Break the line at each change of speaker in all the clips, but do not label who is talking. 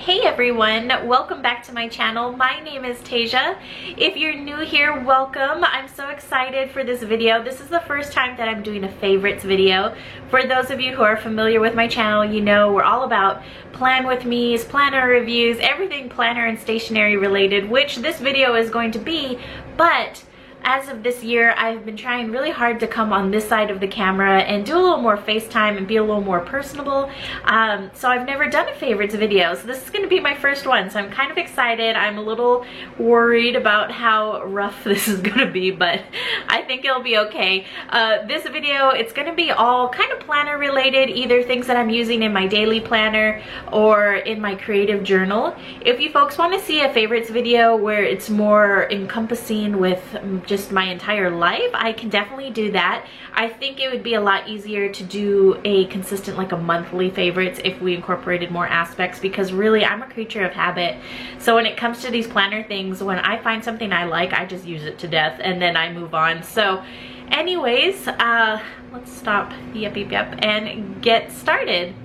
Hey everyone, welcome back to my channel. My name is Tasia. If you're new here, welcome. I'm so excited for this video. This is the first time that I'm doing a favorites video. For those of you who are familiar with my channel, you know we're all about plan with me's, planner reviews, everything planner and stationery related, which this video is going to be, but as of this year, I've been trying really hard to come on this side of the camera and do a little more FaceTime and be a little more personable. So I've never done a favorites video, so this is going to be my first one. So I'm kind of excited. I'm a little worried about how rough this is going to be, but I think it'll be okay. This video, it's going to be all kind of planner related, either things that I'm using in my daily planner or in my creative journal. If you folks want to see a favorites video where it's more encompassing with just my entire life, I can definitely do that. I think it would be a lot easier to do a consistent, like a monthly favorites, if we incorporated more aspects, because really I'm a creature of habit. So when it comes to these planner things, when I find something I like, I just use it to death and then I move on. So anyways, let's stop yep and get started.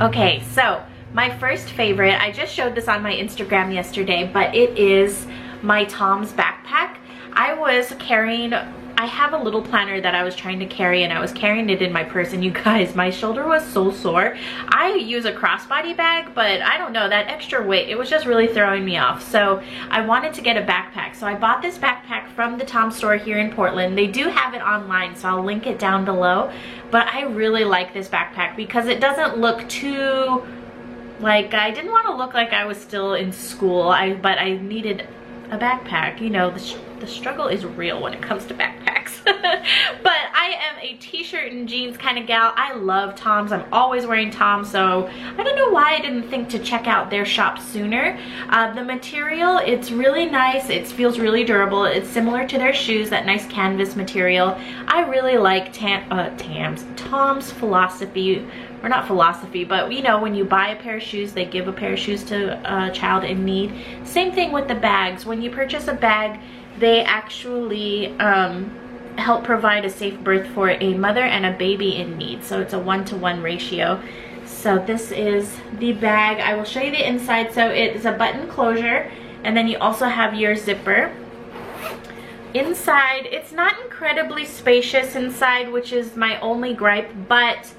Okay, so my first favorite, I just showed this on my Instagram yesterday, but it is my Tom's backpack. I have a little planner that I was trying to carry, and I was carrying it in my purse, and you guys, my shoulder was so sore. I use a crossbody bag, but I don't know, that extra weight, it was just really throwing me off. So I wanted to get a backpack. So I bought this backpack from the Tom store here in Portland. They do have it online, so I'll link it down below. But I really like this backpack because it doesn't look too, like, I didn't want to look like I was still in school, but I needed a backpack. You know, the struggle is real when it comes to backpacks. But I am a t-shirt and jeans kind of gal. I love Tom's. I'm always wearing Tom's, so I don't know why I didn't think to check out their shop sooner. The material, it's really nice. It feels really durable. It's similar to their shoes, that nice canvas material. I really like Tom's philosophy, or not philosophy, but you know, when you buy a pair of shoes, they give a pair of shoes to a child in need. Same thing with the bags. When you purchase a bag, they actually help provide a safe birth for a mother and a baby in need. So it's a 1-to-1 ratio. So this is the bag. I will show you the inside. So it is a button closure, and then you also have your zipper. Inside, it's not incredibly spacious inside, which is my only gripe, but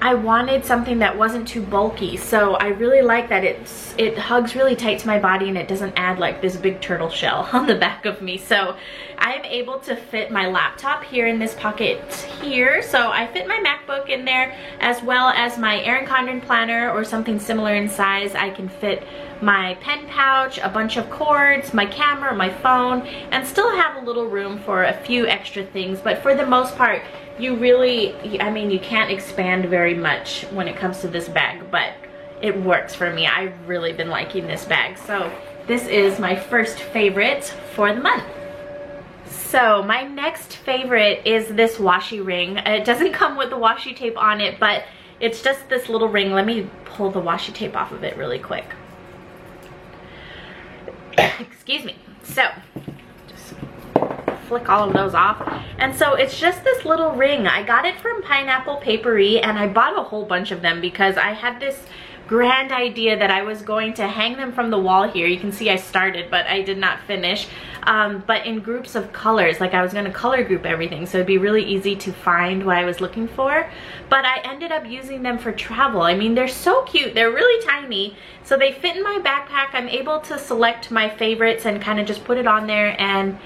I wanted something that wasn't too bulky, so I really like that it hugs really tight to my body and it doesn't add like this big turtle shell on the back of me. So I'm able to fit my laptop here in this pocket here. So I fit my MacBook in there, as well as my Erin Condren planner or something similar in size. I can fit my pen pouch, a bunch of cords, my camera, my phone, and still have a little room for a few extra things. But for the most part, you really, I mean, you can't expand very much when it comes to this bag, but it works for me. I've really been liking this bag. So this is my first favorite for the month. So my next favorite is this washi ring. It doesn't come with the washi tape on it, but it's just this little ring. Let me pull the washi tape off of it really quick. Excuse me. So just flick all of those off. And so it's just this little ring. I got it from Pineapple Papery, and I bought a whole bunch of them because I had this grand idea that I was going to hang them from the wall here. You can see I started, but I did not finish. But in groups of colors, like I was going to color group everything, so it'd be really easy to find what I was looking for. But I ended up using them for travel. I mean, they're so cute. They're really tiny, so they fit in my backpack. I'm able to select my favorites and kind of just put it on there and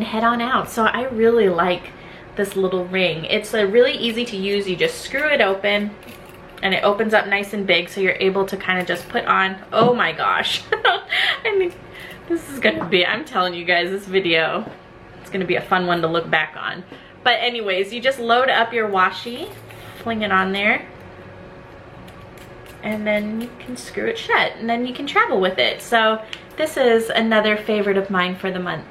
head on out. So I really like this little ring. It's really easy to use. You just screw it open and it opens up nice and big, so you're able to kind of just put on. Oh my gosh. I mean, this is gonna be, I'm telling you guys, this video, it's gonna be a fun one to look back on. But anyways, you just load up your washi, fling it on there, and then you can screw it shut, and then you can travel with it. So this is another favorite of mine for the month.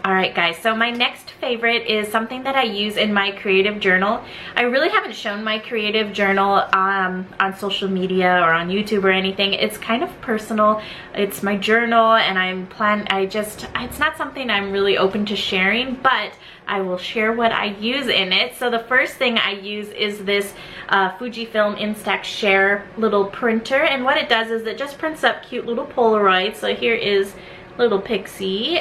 Alright guys, so my next favorite is something that I use in my creative journal. I really haven't shown my creative journal on social media or on YouTube or anything. It's kind of personal. It's my journal, and it's not something I'm really open to sharing, but I will share what I use in it. So the first thing I use is this Fujifilm Instax Share little printer, and what it does is it just prints up cute little Polaroids. So here is little Pixie,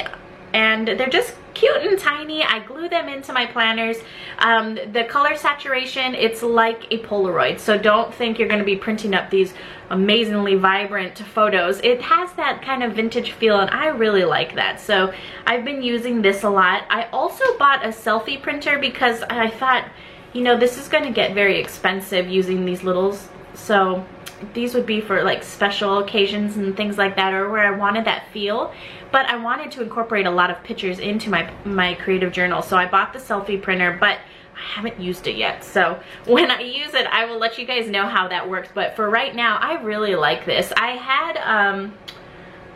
and they're just cute and tiny. I glue them into my planners. The color saturation, it's like a Polaroid, so don't think you're going to be printing up these amazingly vibrant photos. It has that kind of vintage feel, and I really like that, so I've been using this a lot. I also bought a selfie printer because I thought, you know, this is going to get very expensive using these littles, so these would be for like special occasions and things like that, or where I wanted that feel, but I wanted to incorporate a lot of pictures into my creative journal. So I bought the selfie printer, but I haven't used it yet. So when I use it, I will let you guys know how that works. But for right now, I really like this. I had,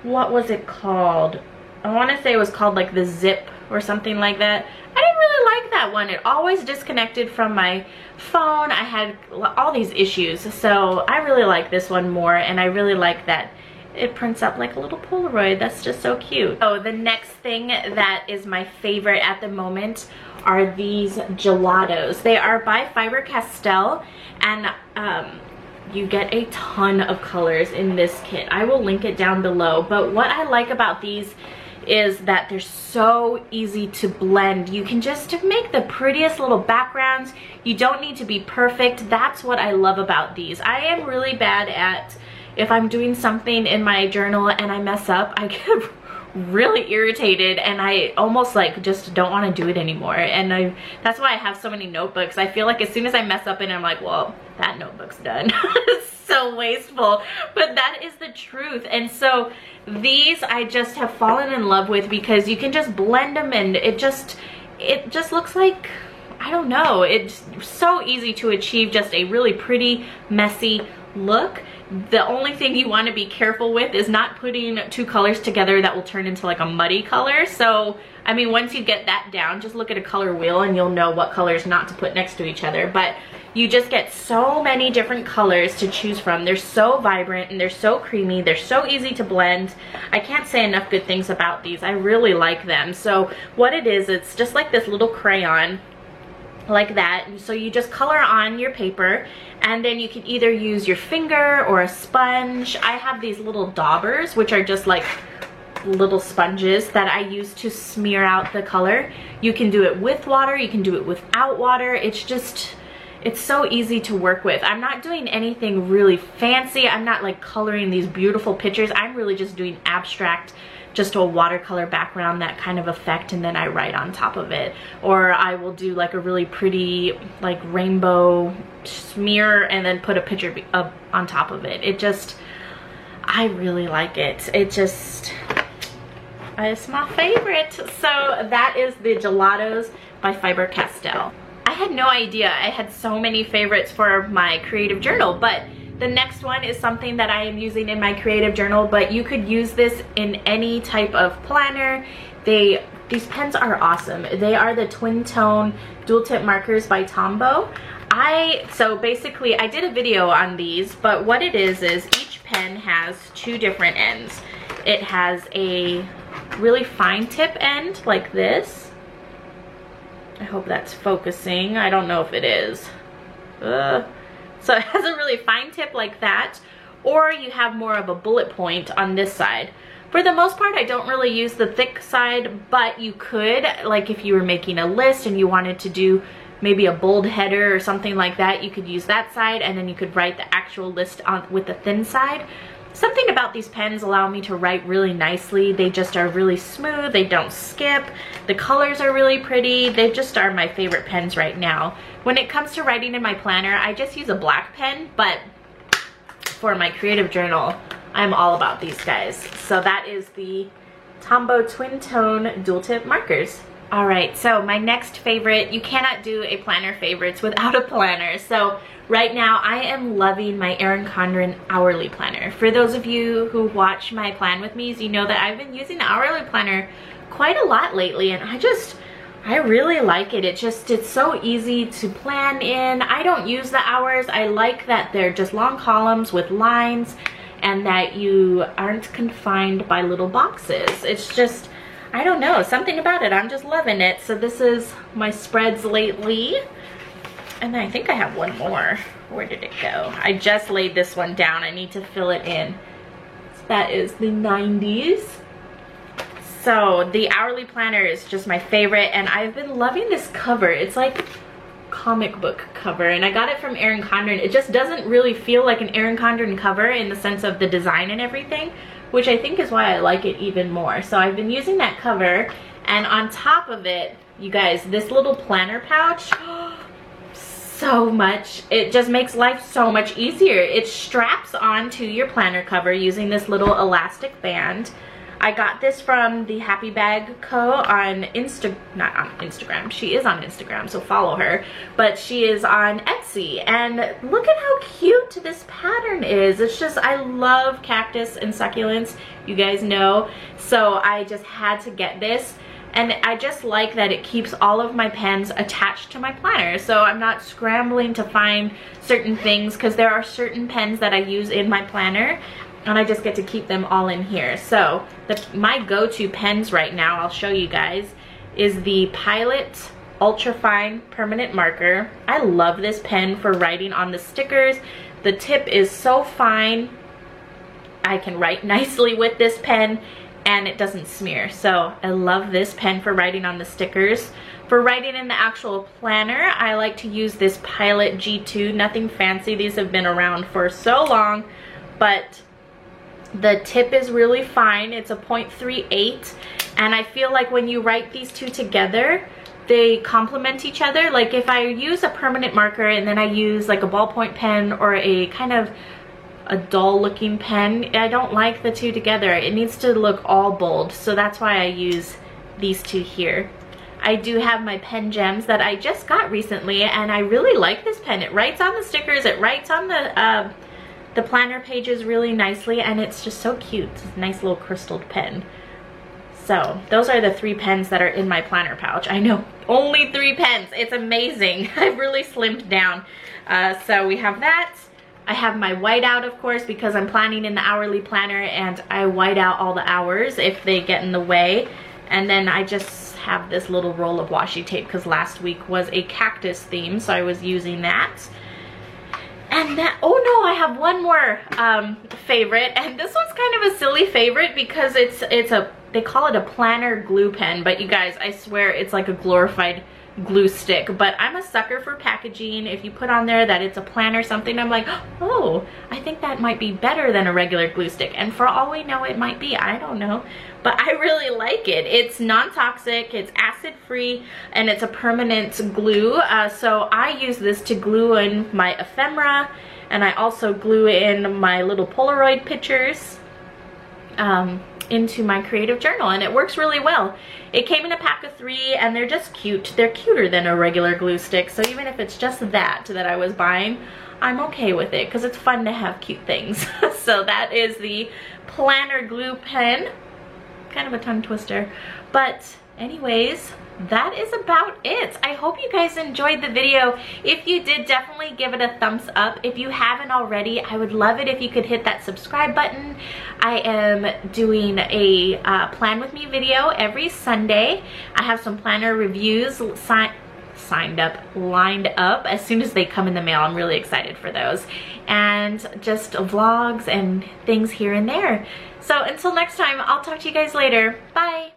what was it called? I want to say it was called like the Zip or something like that. I didn't really like that one. It always disconnected from my phone. I had all these issues, so I really like this one more, and I really like that it prints up like a little Polaroid. That's just so cute. So the next thing that is my favorite at the moment are these gelatos. They are by Faber-Castell, and you get a ton of colors in this kit. I will link it down below, but what I like about these is that they're so easy to blend. You can just make the prettiest little backgrounds. You don't need to be perfect. That's what I love about these. I am really bad at, if I'm doing something in my journal and I mess up, I get really irritated, and I almost like just don't want to do it anymore. And that's why I have so many notebooks. I feel like as soon as I mess up in it, I'm like, well, that notebook's done. It's so wasteful, but that is the truth. And so these I just have fallen in love with because you can just blend them, and it just looks like, I don't know, it's so easy to achieve just a really pretty, messy look. The only thing you want to be careful with is not putting two colors together that will turn into like a muddy color. So I mean, once you get that down, just look at a color wheel and you'll know what colors not to put next to each other. But you just get so many different colors to choose from. They're so vibrant and they're so creamy. They're so easy to blend. I can't say enough good things about these. I really like them. So what it is, it's just like this little crayon like that. So you just color on your paper, and then you can either use your finger or a sponge. I have these little daubers, which are just like little sponges that I use to smear out the color. You can do it with water, you can do it without water. It's so easy to work with. I'm not doing anything really fancy. I'm not like coloring these beautiful pictures. I'm really just doing abstract, just a watercolor background, that kind of effect, and then I write on top of it. Or I will do like a really pretty like rainbow smear and then put a picture up on top of it. I really like it. It's my favorite. So that is the Gelatos by Faber-Castell. I had no idea I had so many favorites for my creative journal, but the next one is something that I am using in my creative journal, but you could use this in any type of planner. These pens are awesome. They are the Twin Tone Dual Tip Markers by Tombow. So basically I did a video on these, but what it is each pen has two different ends. It has a really fine tip end like this. I hope that's focusing. I don't know if it is. So it has a really fine tip like that, or you have more of a bullet point on this side. For the most part, I don't really use the thick side, but you could, like if you were making a list and you wanted to do maybe a bold header or something like that, you could use that side, and then you could write the actual list on with the thin side. Something about these pens allow me to write really nicely. They just are really smooth. They don't skip. The colors are really pretty. They just are my favorite pens right now. When it comes to writing in my planner, I just use a black pen, but for my creative journal, I'm all about these guys. So that is the Tombow Twin Tone Dual Tip Markers. Alright, so my next favorite, you cannot do a planner favorites without a planner. So right now I am loving my Erin Condren Hourly Planner. For those of you who watch my plan with me, you know that I've been using the Hourly Planner quite a lot lately, and I really like it. It's so easy to plan in. I don't use the hours. I like that they're just long columns with lines and that you aren't confined by little boxes. It's just, I don't know, something about it. I'm just loving it. So this is my spreads lately. And I think I have one more. Where did it go? I just laid this one down. I need to fill it in. So that is the 90s. So the hourly planner is just my favorite, and I've been loving this cover. It's like comic book cover, and I got it from Erin Condren. It just doesn't really feel like an Erin Condren cover in the sense of the design and everything, which I think is why I like it even more. So I've been using that cover, and on top of it, you guys, this little planner pouch, so much, it just makes life so much easier. It straps onto your planner cover using this little elastic band. I got this from the Happy Bag Co. on not on Instagram. She is on Instagram, so follow her. But she is on Etsy. And look at how cute this pattern is. It's just, I love cactus and succulents, you guys know. So I just had to get this. And I just like that it keeps all of my pens attached to my planner. So I'm not scrambling to find certain things, because there are certain pens that I use in my planner, and I just get to keep them all in here. So my go-to pens right now, I'll show you guys, is the Pilot Ultra Fine Permanent Marker. I love this pen for writing on the stickers. The tip is so fine. I can write nicely with this pen, and it doesn't smear. So I love this pen for writing on the stickers. For writing in the actual planner, I like to use this Pilot G2. Nothing fancy. These have been around for so long, but the tip is really fine. It's a 0.38, and I feel like when you write these two together, they complement each other. Like if I use a permanent marker and then I use like a ballpoint pen or a kind of a dull looking pen, I don't like the two together. It needs to look all bold, so that's why I use these two here. I do have my Pen Gems that I just got recently, and I really like this pen. It writes on the stickers, it writes on the planner pages really nicely, and it's just so cute. It's a nice little crystalled pen. So those are the 3 pens that are in my planner pouch. I know, only 3 pens. It's amazing. I've really slimmed down. So we have that. I have my whiteout, of course, because I'm planning in the hourly planner, and I white out all the hours if they get in the way. And then I just have this little roll of washi tape, because last week was a cactus theme, so I was using that. And that, oh no, I have one more favorite, and this one's kind of a silly favorite because they call it a planner glue pen, but you guys, I swear it's like a glorified glue stick. But I'm a sucker for packaging. If you put on there that it's a planner something, I'm like, oh, I think that might be better than a regular glue stick. And for all we know, it might be, I don't know. But I really like it. It's non-toxic, it's acid-free, and it's a permanent glue. So I use this to glue in my ephemera, and I also glue in my little Polaroid pictures into my creative journal, and it works really well. It came in a pack of 3, and they're just cute. They're cuter than a regular glue stick, so even if it's just that I was buying, I'm okay with it because it's fun to have cute things. So that is the planner glue pen. Kind of a tongue twister, but anyways, that is about it. I hope you guys enjoyed the video. If you did, definitely give it a thumbs up. If you haven't already, I would love it if you could hit that subscribe button. I am doing a plan with me video every Sunday. I have some planner reviews lined up as soon as they come in the mail. I'm really excited for those, and just vlogs and things here and there. So until next time, I'll talk to you guys later. Bye.